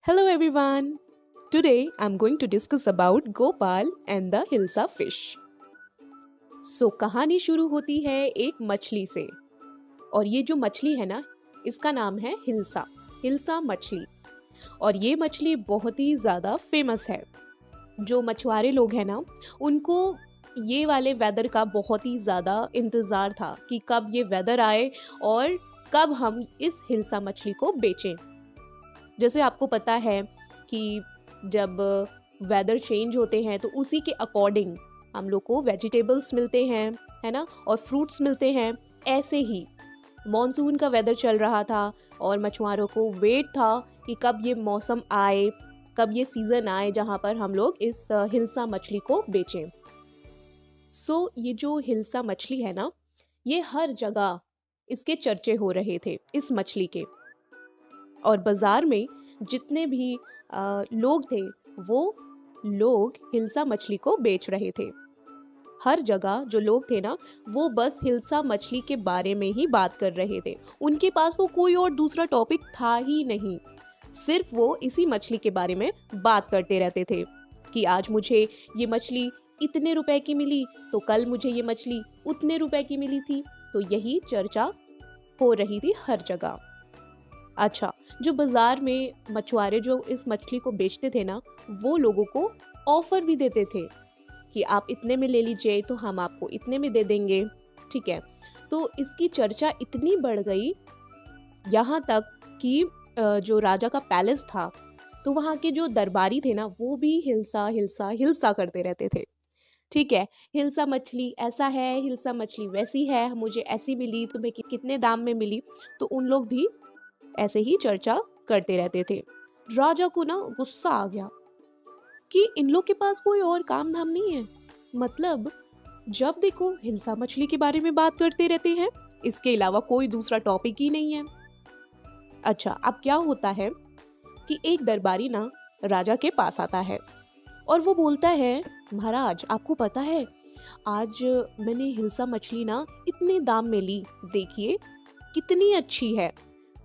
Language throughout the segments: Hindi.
Hello everyone. Today I'm going to discuss about Gopal and the Hilsa fish. कहानी शुरू होती है एक मछली से और ये जो मछली है ना इसका नाम है हिल्सा मछली। और ये मछली बहुत ही ज़्यादा फेमस है। जो मछुआरे लोग हैं ना उनको ये वाले वेदर का बहुत ही ज़्यादा इंतज़ार था कि कब ये वेदर आए और कब हम इस हिल्सा मछली को बेचें। जैसे आपको पता है कि जब वेदर चेंज होते हैं तो उसी के अकॉर्डिंग हम लोग को वेजिटेबल्स मिलते हैं, है ना, और फ्रूट्स मिलते हैं। ऐसे ही मॉनसून का वेदर चल रहा था और मछुआरों को वेट था कि कब ये मौसम आए, कब ये सीज़न आए जहाँ पर हम लोग इस हिल्सा मछली को बेचें। ये जो हिल्सा मछली है ना, ये हर जगह इसके चर्चे हो रहे थे इस मछली के। और बाज़ार में जितने भी लोग थे वो लोग हिल्सा मछली को बेच रहे थे। हर जगह जो लोग थे ना वो बस हिल्सा मछली के बारे में ही बात कर रहे थे। उनके पास तो कोई और दूसरा टॉपिक था ही नहीं, सिर्फ वो इसी मछली के बारे में बात करते रहते थे कि आज मुझे ये मछली इतने रुपए की मिली तो कल मुझे ये मछली उतने रुपए की मिली थी। तो यही चर्चा हो रही थी हर जगह। अच्छा, जो बाज़ार में मछुआरे जो इस मछली को बेचते थे ना वो लोगों को ऑफ़र भी देते थे कि आप इतने में ले लीजिए तो हम आपको इतने में दे देंगे, ठीक है। तो इसकी चर्चा इतनी बढ़ गई यहाँ तक कि जो राजा का पैलेस था तो वहाँ के जो दरबारी थे ना वो भी हिल्सा हिल्सा हिल्सा करते रहते थे, ठीक है। हिल्सा मछली ऐसा है, हिल्सा मछली वैसी है, मुझे ऐसी मिली, तुम्हें कितने दाम में मिली। तो उन लोग भी ऐसे ही चर्चा करते रहते थे। राजा को ना गुस्सा आ गया कि इन लोग के पास कोई और काम धाम नहीं है, मतलब जब देखो हिल्सा मछली के बारे में बात करते रहते हैं, इसके अलावा कोई दूसरा टॉपिक ही नहीं है। अच्छा, अब क्या होता है कि एक दरबारी ना राजा के पास आता है और वो बोलता है, महाराज आपको पता है आज मैंने हिल्सा मछली ना इतने दाम में ली, देखिए कितनी अच्छी है।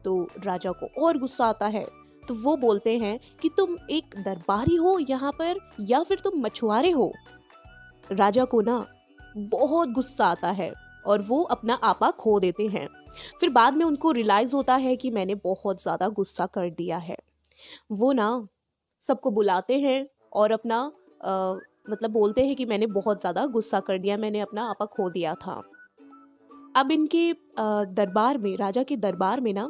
तो राजा को और गुस्सा आता है। तो वो बोलते हैं कि तुम एक दरबारी हो यहाँ पर या फिर तुम मछुआरे हो। राजा को ना बहुत गुस्सा आता है और वो अपना आपा खो देते हैं। फिर बाद में उनको रियलाइज होता है कि मैंने बहुत ज़्यादा गुस्सा कर दिया है। वो ना सबको बुलाते हैं और अपना मतलब बोलते हैं कि मैंने बहुत ज़्यादा गुस्सा कर दिया, मैंने अपना आपा खो दिया था। अब इनके दरबार में, राजा के दरबार में ना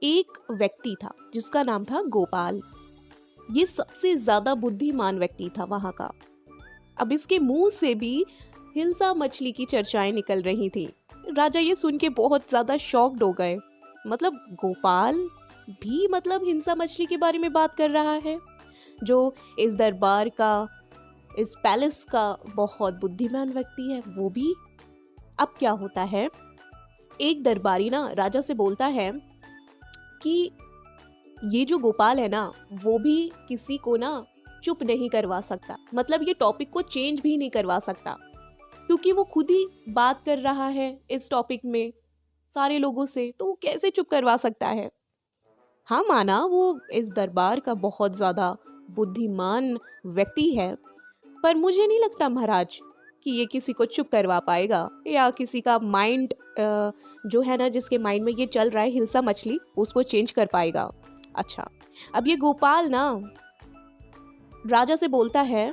एक व्यक्ति था जिसका नाम था गोपाल। ये सबसे ज्यादा बुद्धिमान व्यक्ति था वहां का। अब इसके मुंह से भी हिल्सा मछली की चर्चाएं निकल रही थी। राजा ये सुन के बहुत ज्यादा शॉक्ड हो गए, मतलब गोपाल भी मतलब हिल्सा मछली के बारे में बात कर रहा है, जो इस दरबार का, इस पैलेस का बहुत बुद्धिमान व्यक्ति है, वो भी। अब क्या होता है, एक दरबारी ना राजा से बोलता है कि ये जो गोपाल है ना वो भी किसी को ना चुप नहीं करवा सकता, मतलब ये टॉपिक को चेंज भी नहीं करवा सकता, क्योंकि वो खुद ही बात कर रहा है इस टॉपिक में सारे लोगों से, तो वो कैसे चुप करवा सकता है। हाँ, माना वो इस दरबार का बहुत ज़्यादा बुद्धिमान व्यक्ति है, पर मुझे नहीं लगता महाराज कि ये किसी को चुप करवा पाएगा या किसी का माइंड जो है ना, जिसके माइंड में ये चल रहा है हिल्सा मछली, उसको चेंज कर पाएगा। अच्छा, अब ये गोपाल ना राजा से बोलता है,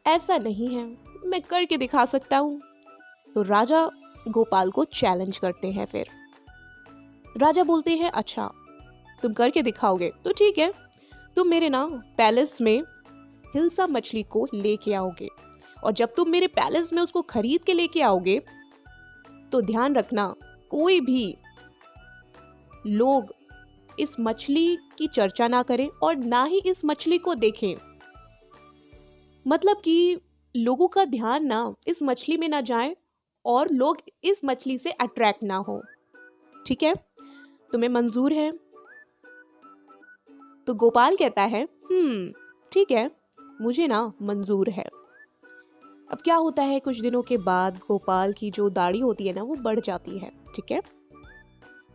ऐसा नहीं है, मैं करके दिखा सकता हूँ। तो राजा गोपाल को चैलेंज करते हैं। फिर राजा बोलते हैं, अच्छा तुम करके दिखाओगे तो ठीक है, तुम मेरे ना पैलेस में हिल्सा मछली को लेके आओगे और जब तुम मेरे पैलेस में उसको खरीद के लेके आओगे तो ध्यान रखना कोई भी लोग इस मछली की चर्चा ना करें और ना ही इस मछली को देखें, मतलब कि लोगों का ध्यान ना इस मछली में ना जाए और लोग इस मछली से अट्रैक्ट ना हो, ठीक है, तुम्हें मंजूर है? तो गोपाल कहता है, ठीक है, मुझे ना मंजूर है। अब क्या होता है, कुछ दिनों के बाद गोपाल की जो दाढ़ी होती है ना वो बढ़ जाती है, ठीक है।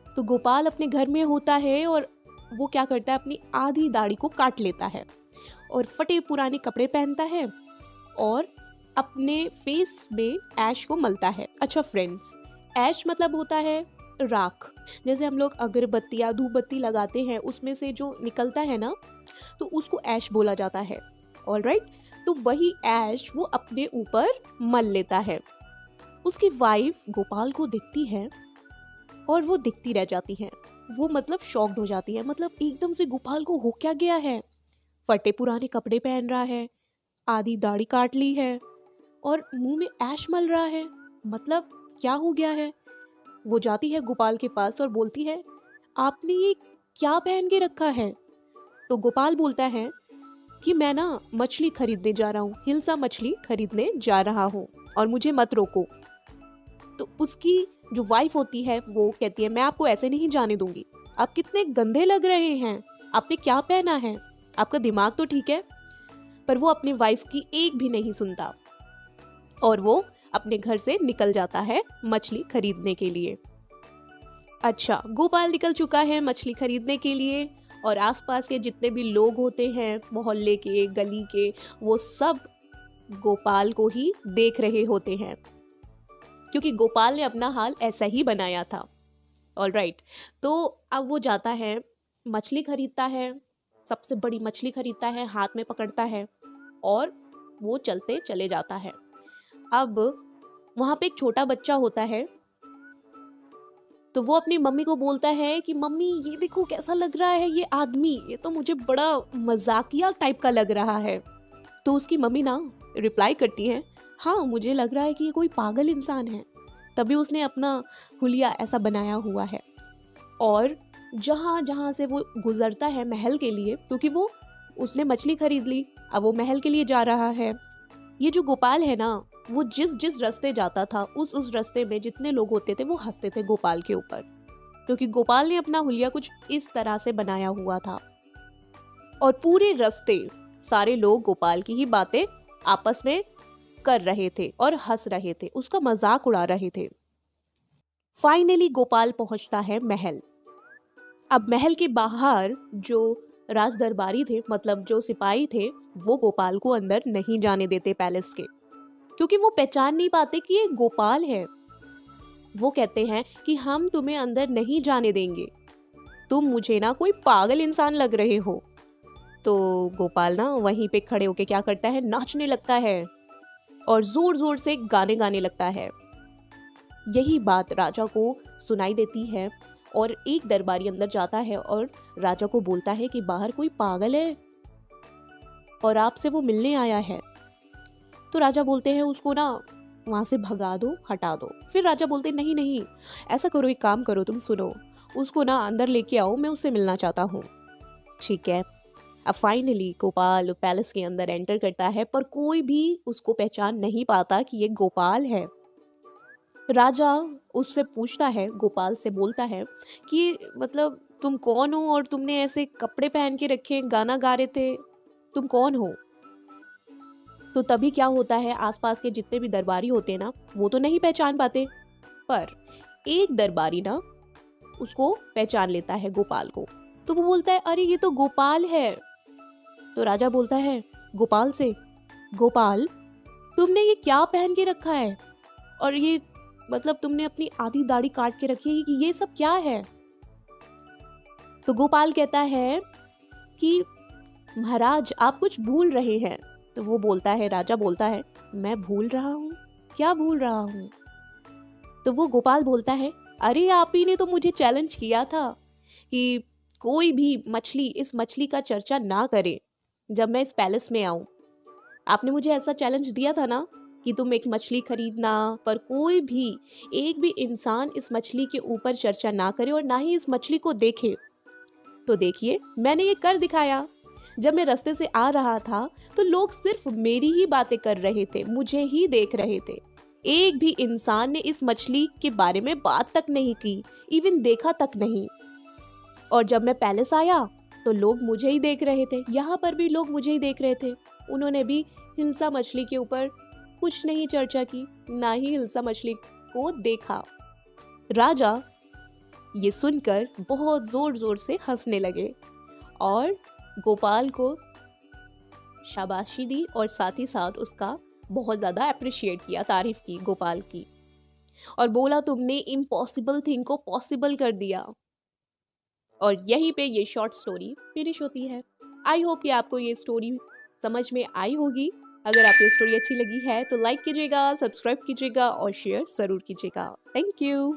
तो गोपाल अपने घर में होता है और वो क्या करता है, अपनी आधी दाढ़ी को काट लेता है और फटे पुराने कपड़े पहनता है और अपने फेस में ऐश को मलता है। अच्छा फ्रेंड्स, ऐश मतलब होता है राख। जैसे हम लोग अगरबत्ती या धूपबत्ती लगाते हैं, उसमें से जो निकलता है ना, तो उसको ऐश बोला जाता है। ऑलराइट, तो वही ऐश वो अपने ऊपर मल लेता है। उसकी वाइफ गोपाल को दिखती है और वो दिखती रह जाती है। वो मतलब शॉक्ड हो जाती है, मतलब एकदम से गोपाल को हो क्या गया है, फटे पुराने कपड़े पहन रहा है, आधी दाढ़ी काट ली है और मुंह में ऐश मल रहा है, मतलब क्या हो गया है। वो जाती है गोपाल के पास और बोलती है, आपने ये क्या पहन के रखा है। तो गोपाल बोलता है कि मैं ना मछली खरीदने जा रहा हूँ, हिल्सा मछली खरीदने जा रहा हूँ और मुझे मत रोको। तो उसकी जो वाइफ होती है वो कहती है, मैं आपको ऐसे नहीं जाने दूंगी, आप कितने गंदे लग रहे हैं, आपने क्या पहना है, आपका दिमाग तो ठीक है। पर वो अपनी वाइफ की एक भी नहीं सुनता और वो अपने घर से निकल जाता है मछली खरीदने के लिए। अच्छा, गोपाल निकल चुका है मछली खरीदने के लिए और आसपास के जितने भी लोग होते हैं, मोहल्ले के, गली के, वो सब गोपाल को ही देख रहे होते हैं, क्योंकि गोपाल ने अपना हाल ऐसा ही बनाया था। ऑलराइट, तो अब वो जाता है, मछली खरीदता है, सबसे बड़ी मछली खरीदता है, हाथ में पकड़ता है और वो चलते चले जाता है। अब वहां पे एक छोटा बच्चा होता है, तो वो अपनी मम्मी को बोलता है कि मम्मी ये देखो कैसा लग रहा है ये आदमी, ये तो मुझे बड़ा मजाकिया टाइप का लग रहा है। तो उसकी मम्मी ना रिप्लाई करती है, हाँ मुझे लग रहा है कि ये कोई पागल इंसान है, तभी उसने अपना हुलिया ऐसा बनाया हुआ है। और जहाँ जहाँ से वो गुजरता है महल के लिए, क्योंकि वो उसने मछली खरीद ली, अब वो महल के लिए जा रहा है। ये जो गोपाल है ना, वो जिस जिस रास्ते जाता था उस रास्ते में जितने लोग होते थे वो हंसते थे गोपाल के ऊपर, क्योंकि गोपाल ने अपना हुलिया कुछ इस तरह से बनाया हुआ था। और पूरे रास्ते सारे लोग गोपाल की ही बातें आपस में कर रहे थे और हंस रहे थे, उसका मजाक उड़ा रहे थे। फाइनली गोपाल पहुंचता है महल। अब महल के बाहर जो राज दरबारी थे, मतलब जो सिपाही थे, वो गोपाल को अंदर नहीं जाने देते पैलेस के, क्योंकि वो पहचान नहीं पाते कि ये गोपाल है। वो कहते हैं कि हम तुम्हें अंदर नहीं जाने देंगे, तुम मुझे ना कोई पागल इंसान लग रहे हो। तो गोपाल ना वहीं पे खड़े होके क्या करता है, नाचने लगता है और जोर जोर से गाने गाने लगता है। यही बात राजा को सुनाई देती है और एक दरबारी अंदर जाता है और राजा को बोलता है कि बाहर कोई पागल है और आपसे वो मिलने आया है। तो राजा बोलते हैं उसको ना वहां से भगा दो, हटा दो। फिर राजा बोलते नहीं नहीं, ऐसा करो, एक काम करो, तुम सुनो, उसको ना अंदर लेके आओ, मैं उससे मिलना चाहता हूँ। ठीक है। अब फाइनली गोपाल पैलेस के अंदर एंटर करता है, पर कोई भी उसको पहचान नहीं पाता कि ये गोपाल है। राजा उससे पूछता है, गोपाल से बोलता है कि मतलब तुम कौन हो और तुमने ऐसे कपड़े पहन के रखे, गाना गा रहे थे, तुम कौन हो। तो तभी क्या होता है, आसपास के जितने भी दरबारी होते हैं ना, वो तो नहीं पहचान पाते, पर एक दरबारी ना उसको पहचान लेता है, गोपाल को। तो वो बोलता है अरे ये तो गोपाल है। तो राजा बोलता है गोपाल से, गोपाल तुमने ये क्या पहन के रखा है, और ये मतलब तुमने अपनी आधी दाढ़ी काट के रखी है, कि ये सब क्या है। तो गोपाल कहता है कि महाराज आप कुछ भूल रहे हैं। तो वो बोलता है, राजा बोलता है मैं भूल रहा हूँ, क्या भूल रहा हूँ। तो वो गोपाल बोलता है अरे आप ही ने तो मुझे चैलेंज किया था कि कोई भी मछली, इस मछली का चर्चा ना करे जब मैं इस पैलेस में आऊं। आपने मुझे ऐसा चैलेंज दिया था ना कि तुम एक मछली खरीदना, पर कोई भी एक भी इंसान इस मछली के ऊपर चर्चा ना करे और ना ही इस मछली को देखे। तो देखिए मैंने ये कर दिखाया। जब मैं रास्ते से आ रहा था तो लोग सिर्फ मेरी ही बातें कर रहे थे, मुझे ही देख रहे थे, एक भी इंसान ने इस मछली के बारे में बात तक नहीं की, इवन देखा तक नहीं। और जब मैं पैलेस आया तो लोग मुझे ही देख रहे थे, यहाँ पर भी लोग मुझे ही देख रहे थे, उन्होंने भी हिल्सा मछली के ऊपर कुछ नहीं चर्चा की, ना ही हिल्सा मछली को देखा। राजा ये सुनकर बहुत ज़ोर ज़ोर से हंसने लगे और गोपाल को शाबाशी दी और साथ ही साथ उसका बहुत ज़्यादा अप्रिशिएट किया, तारीफ की गोपाल की, और बोला तुमने इम्पॉसिबल थिंग को पॉसिबल कर दिया। और यहीं पे ये शॉर्ट स्टोरी फिनिश होती है। आई होप कि आपको ये स्टोरी समझ में आई होगी। अगर आपको ये स्टोरी अच्छी लगी है तो लाइक कीजिएगा, सब्सक्राइब कीजिएगा और शेयर ज़रूर कीजिएगा। Thank you.